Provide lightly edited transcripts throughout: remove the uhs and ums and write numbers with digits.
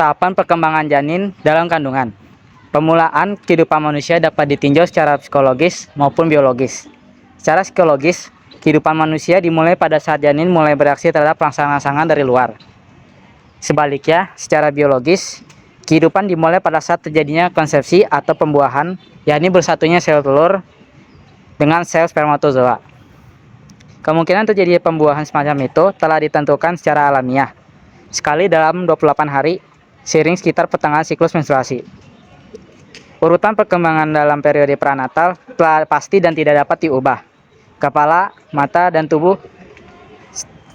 tahapan perkembangan janin dalam kandungan. Pemulaan kehidupan manusia dapat ditinjau secara psikologis maupun biologis. Secara psikologis, kehidupan manusia dimulai pada saat janin mulai bereaksi terhadap rangsangan dari luar. Sebaliknya, secara biologis, kehidupan dimulai pada saat terjadinya konsepsi atau pembuahan, yakni bersatunya sel telur dengan sel spermatozoa. Kemungkinan terjadinya pembuahan semacam itu telah ditentukan secara alamiah, sekali dalam 28 hari, seiring sekitar pertengahan siklus menstruasi. Urutan perkembangan dalam periode prenatal telah pasti dan tidak dapat diubah. Kepala, mata, dan tubuh,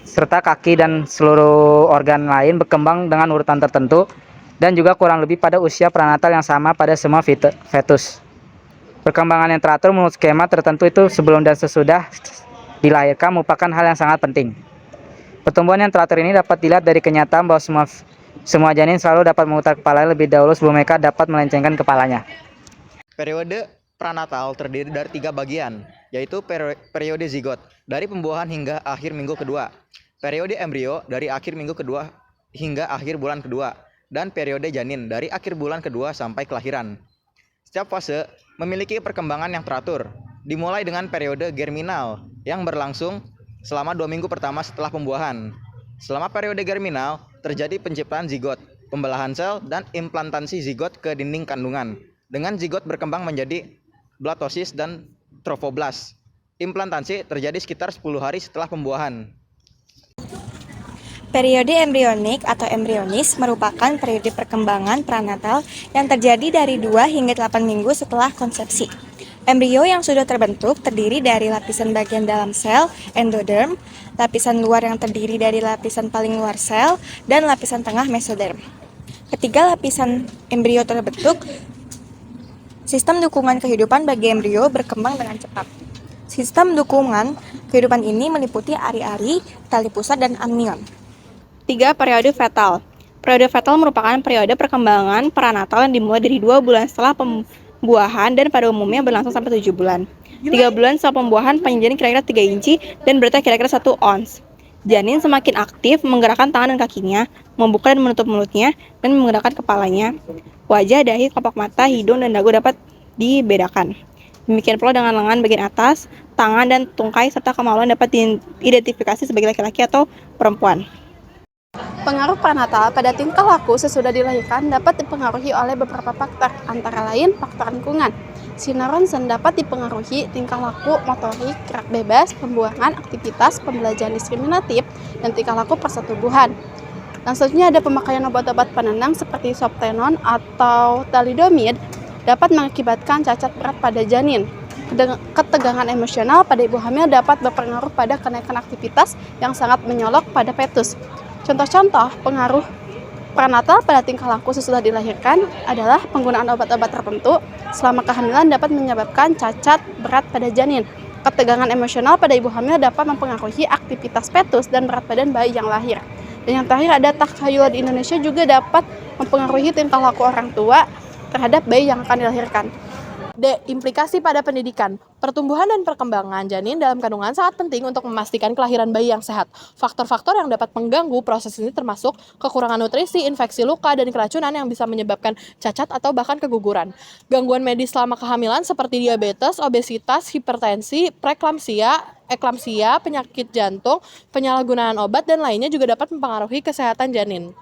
serta kaki dan seluruh organ lain berkembang dengan urutan tertentu dan juga kurang lebih pada usia prenatal yang sama pada semua fetus. Perkembangan yang teratur menurut skema tertentu itu sebelum dan sesudah dilahirkan merupakan hal yang sangat penting. Pertumbuhan yang teratur ini dapat dilihat dari kenyataan bahwa semua janin selalu dapat memutar kepalanya lebih dahulu sebelum mereka dapat melencengkan kepalanya. Periode prenatal terdiri dari 3 bagian, yaitu periode zigot, dari pembuahan hingga akhir minggu kedua, periode embrio dari akhir minggu kedua hingga akhir bulan kedua, dan periode janin dari akhir bulan kedua sampai kelahiran. Setiap fase memiliki perkembangan yang teratur, dimulai dengan periode germinal yang berlangsung selama 2 minggu pertama setelah pembuahan. Selama periode germinal, terjadi penciptaan zigot, pembelahan sel, dan implantasi zigot ke dinding kandungan. Dengan zigot berkembang menjadi blatosis dan trofoblast. Implantasi terjadi sekitar 10 hari setelah pembuahan. Periode embrionik atau embrionis merupakan periode perkembangan prenatal yang terjadi dari 2 hingga 8 minggu setelah konsepsi. Embrio yang sudah terbentuk terdiri dari lapisan bagian dalam sel, endoderm, lapisan luar yang terdiri dari lapisan paling luar sel, dan lapisan tengah mesoderm. Ketika lapisan embrio terbentuk, sistem dukungan kehidupan bagi embrio berkembang dengan cepat. Sistem dukungan kehidupan ini meliputi ari-ari, tali pusat, dan amnion. 3. Periode fetal. Periode fetal merupakan periode perkembangan prenatal yang dimulai dari 2 bulan setelah pembuahan dan pada umumnya berlangsung sampai 7 bulan. 3 bulan setelah pembuahan, panjang janin kira-kira 3 inci dan beratnya kira-kira 1 ons. Janin semakin aktif menggerakkan tangan dan kakinya, membuka dan menutup mulutnya, dan menggerakkan kepalanya. Wajah, dahi, kelopak mata, hidung, dan dagu dapat dibedakan. Demikian pula dengan lengan bagian atas, tangan, dan tungkai, serta kemaluan dapat diidentifikasi sebagai laki-laki atau perempuan. Pengaruh prenatal pada tingkah laku sesudah dilahirkan dapat dipengaruhi oleh beberapa faktor, antara lain faktor lingkungan. Sinar ronsen dapat dipengaruhi tingkah laku, motorik, gerak bebas, pembuangan, aktivitas, pembelajaran diskriminatif, dan tingkah laku persetubuhan. Dan selanjutnya ada pemakaian obat-obat penenang seperti soptenon atau thalidomid dapat mengakibatkan cacat berat pada janin. Ketegangan emosional pada ibu hamil dapat berpengaruh pada kenaikan aktivitas yang sangat menyolok pada fetus. Contoh-contoh pengaruh prenatal pada tingkah laku sesudah dilahirkan adalah penggunaan obat-obat tertentu selama kehamilan dapat menyebabkan cacat berat pada janin. Ketegangan emosional pada ibu hamil dapat mempengaruhi aktivitas fetus dan berat badan bayi yang lahir. Dan yang terakhir ada takhayul di Indonesia juga dapat mempengaruhi tingkah laku orang tua terhadap bayi yang akan dilahirkan. D. Implikasi pada pendidikan. Pertumbuhan dan perkembangan janin dalam kandungan sangat penting untuk memastikan kelahiran bayi yang sehat. Faktor-faktor yang dapat mengganggu proses ini termasuk kekurangan nutrisi, infeksi luka, dan keracunan yang bisa menyebabkan cacat atau bahkan keguguran. Gangguan medis selama kehamilan seperti diabetes, obesitas, hipertensi, preeklamsia, eklamsia, penyakit jantung, penyalahgunaan obat, dan lainnya juga dapat mempengaruhi kesehatan janin.